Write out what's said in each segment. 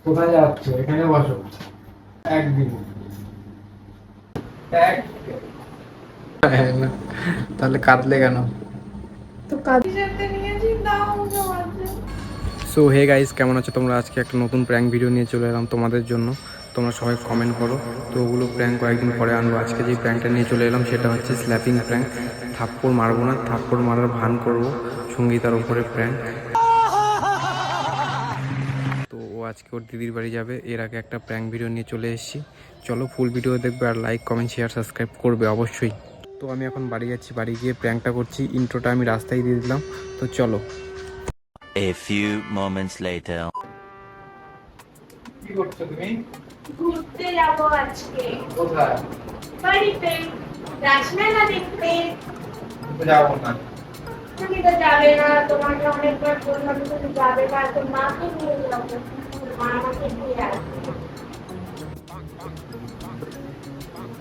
কোথায় যাচ্ছ? এখানে বসো। একদিন এক তাহলে কাঁদলে কেন? তো কাজে যেতে নিয়েছি দাও আমাকে। সো হে গাইস, কেমন আছো তোমরা? আজকে একটা নতুন প্র্যাঙ্ক ভিডিও নিয়ে চলে এলাম তোমাদের জন্য। তোমরা সবাই কমেন্ট করো, তো ওগুলো প্র্যাঙ্ক কয়েকদিন পরে আনবো। আজকে যে প্র্যাঙ্কটা নিয়ে চলে এলাম সেটা হচ্ছে স্ল্যাপিং প্র্যাঙ্ক। থাপ্পড় মারবো না, থাপ্পড় মারার ভান করবো, সঙ্গীতার ওপরে প্র্যাঙ্ক। তো ও আজকে ওর দিদির বাড়ি যাবে, এর আগে একটা প্র্যাঙ্ক ভিডিও নিয়ে চলে এসেছি। চলো ফুল ভিডিও দেখবে, আর লাইক কমেন্ট শেয়ার সাবস্ক্রাইব করবে অবশ্যই। তো আমি এখন বাড়ি যাচ্ছি, বাড়ি গিয়ে প্র্যাঙ্কটা করছি। ইন্ট্রোটা আমি রাস্তায় দিয়ে দিলাম, তো চলো। A few moments later. কি করছো তুমি? ঘুরতে যাবো আজকে কোথায়? বাড়িতে রাসমেলা দেখতে। যাবো না। তুমি তো যাবে না, তোমাকে অনেকবার বললাম তুমি যাবে না, তো মাকে নিয়ে যাবো। মা আমাকে দিয়ে আসবে।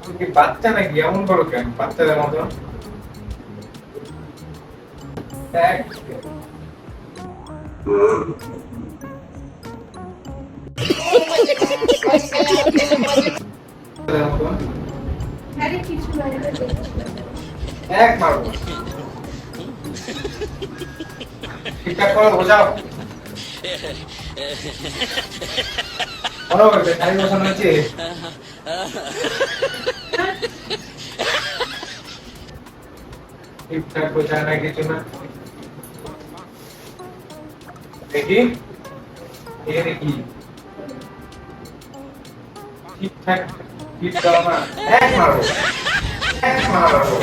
তুমি কি বাচ্চা নাকি? এমন করো কেন বাচ্চাদের মতো? আরে কিছু নয়, এটা দেখছি। এক মারবো। ঠিকঠাক করে বোঝাও। বলো বলবে খালি বসানো আছে। ঠিকঠাক বোঝায় না কিছু না। দেখি এখানে কি ঠিকঠাক ঠিক দাও না। এক মারবো, এক মারবো।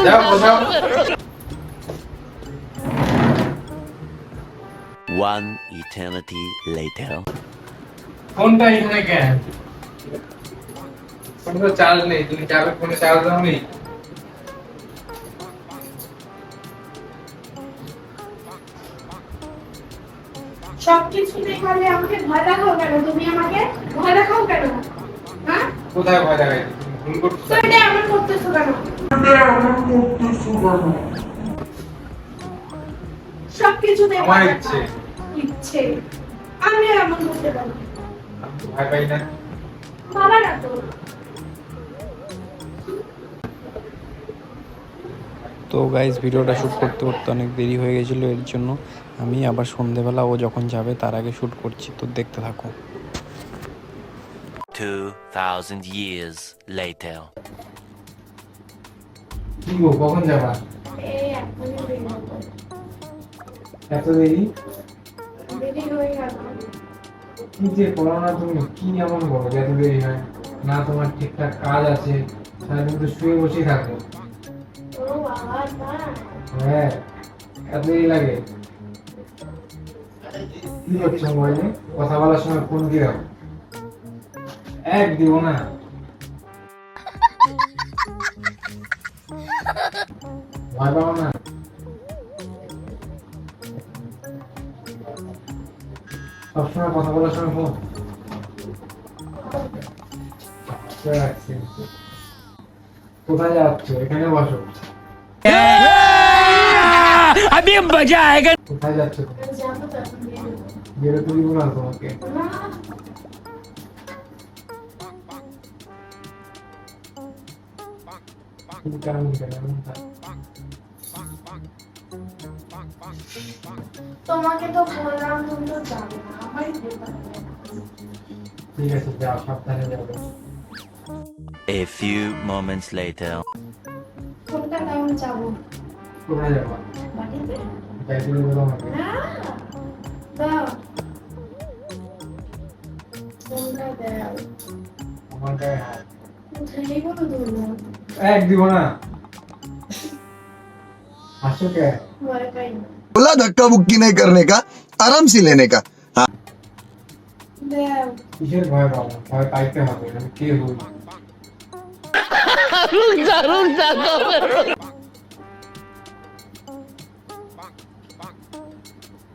যাও বোঝাও। One eternity later. ফোনটা এখানে কেন? ফোনে তো চার্জ নেই। তুমি যাবে ফোনে চার্জ দাও নি? সবকিছু দেখালে আমাকে ভয় দেখাও কেন? তুমি আমাকে ভয় দেখাও কেন? হ্যাঁ, কোথায় ভয় দেখাই? তুমি ভুল করছো। তো এটা এমন করতেছো কেন? সবকিছু আমার দেখালে ইচ্ছে। ইচ্ছে আমি এমন করতে পারি? আমি তো ভয় পাই না। বাবা না তো। তো গাইজ ভিডিওটা শ্যুট করতে করতে অনেক দেরি হয়ে গেছিলো, এর জন্য আমি আবার সন্ধেবেলা ও যখন যাবে তার আগে শ্যুট করছি। তো দেখতে থাকো। 2000 years later. কি গো, কখন যাবা? এই এখনই বের হবো। এত দেরি? দেরি হয়ে গেল। কি যে করো না তুমি? কি এমন বলো যে এত দেরি হয়? না তোমার ঠিকঠাক কাজ আছে, সারাদিন তো শুয়ে বসেই থাকো। ও বাবা না, হ্যাঁ, এত দেরি লাগে? কি করছো মোবাইলে? কথা বলার সময় ফোন দিয়ে দাও। এক দিব না। ভয় পাও না? সবসময় কথা বলার সময় ফোন রাখছি। কোথায় যাচ্ছ? এখানে বসো। अभी मजा आएगा। কোথায় যাচ্ছ? যাবো তো এখন বের হবো। বেরোতে দিব না তোমাকে। না, তুমি কেমন কেন এমন থাক? তোমাকে তো বললাম তুমি তো যাবে না, আমারই যেতে হবে। ঠিক আছে, যাও, সাবধানে যাবে। A few moments later. কোনটা কেমন যাবো? কোথায় যাবো? বাড়িতে? যাইতে দেবো তোমাকে? না, দাও। কোনটা দাও? আমার গায়ে হাত। কোথায় বলো ধরবো? এক দিব না। হাসো কে? ভয় পাই না। बोला धक्का मुक्की नहीं करने का, आराम से लेने का। দাও। কিসের ভয় পাবো? ভয় পাইতে হবে। আমি কে হই?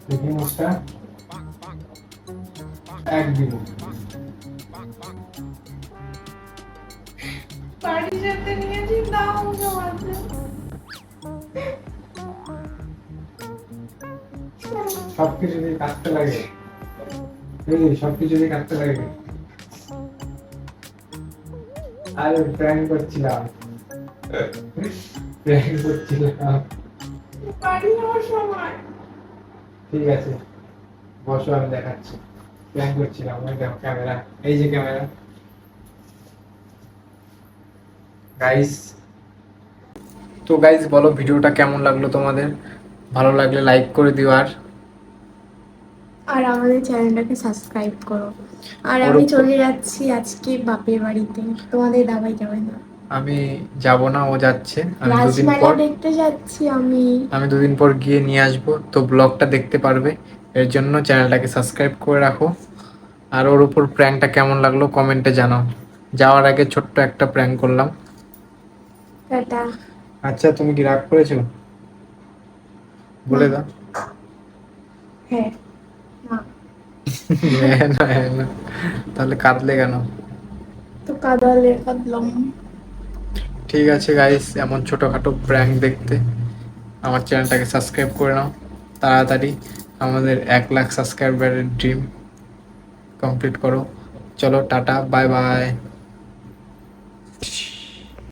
দেখি মুখটা। এক দিব। বাড়ি যেতে নিয়েছি দাও আমাকে। সবকিছু দিয়ে কাটতে লাগে, এই সবকিছু দিয়ে কাটতে লাগে। আরে প্র্যাঙ্ক করছিলাম, প্র্যাঙ্ক করছিলাম। বাড়ি যাওয়ার সময় ঠিক আছে, বসো, আমি দেখাচ্ছি। প্র্যাঙ্ক করছিলাম, ওই দেখো ক্যামেরা, এই যে ক্যামেরা। গাইস, তো গাইস বলো ভিডিওটা কেমন লাগলো তোমাদের? ভালো লাগলে লাইক করে দিও। আর আমাদের চ্যানেলটাকে সাবস্ক্রাইব করো। আর আমি চলে যাচ্ছি আজকে বাপের বাড়িতে, তোমাদের দাবাই যাবে না। আমি যাব না, ও যাচ্ছে। আমি দুদিন রাজমেলা পর দেখতে যাচ্ছি আমি। আমি দুদিন পর গিয়ে নিয়ে আসবো, তো ব্লগটা দেখতে পারবে। এর জন্য চ্যানেলটাকে সাবস্ক্রাইব করে রাখো। আর ওর উপর প্র্যাঙ্কটা কেমন লাগলো কমেন্টে জানাও। যাওয়ার আগে ছোট্ট একটা প্র্যাঙ্ক করলাম। টাটা। আচ্ছা, তুমি কি রাগ করেছো? বলে দাও। হ্যাঁ না হ্যাঁ না, হ্যাঁ না। তাহলে কাঁদলে কেন? তো কাদালে কাঁদলাম। ঠিক আছে গাইস, এমন ছোটখাটো প্র্যাঙ্ক দেখতে আমার চ্যানেলটাকে সাবস্ক্রাইব করে নাও তাড়াতাড়ি। আমাদের 1 লাখ সাবস্ক্রাইবারের ড্রিম কমপ্লিট করো। চলো টাটা, বাই বাই।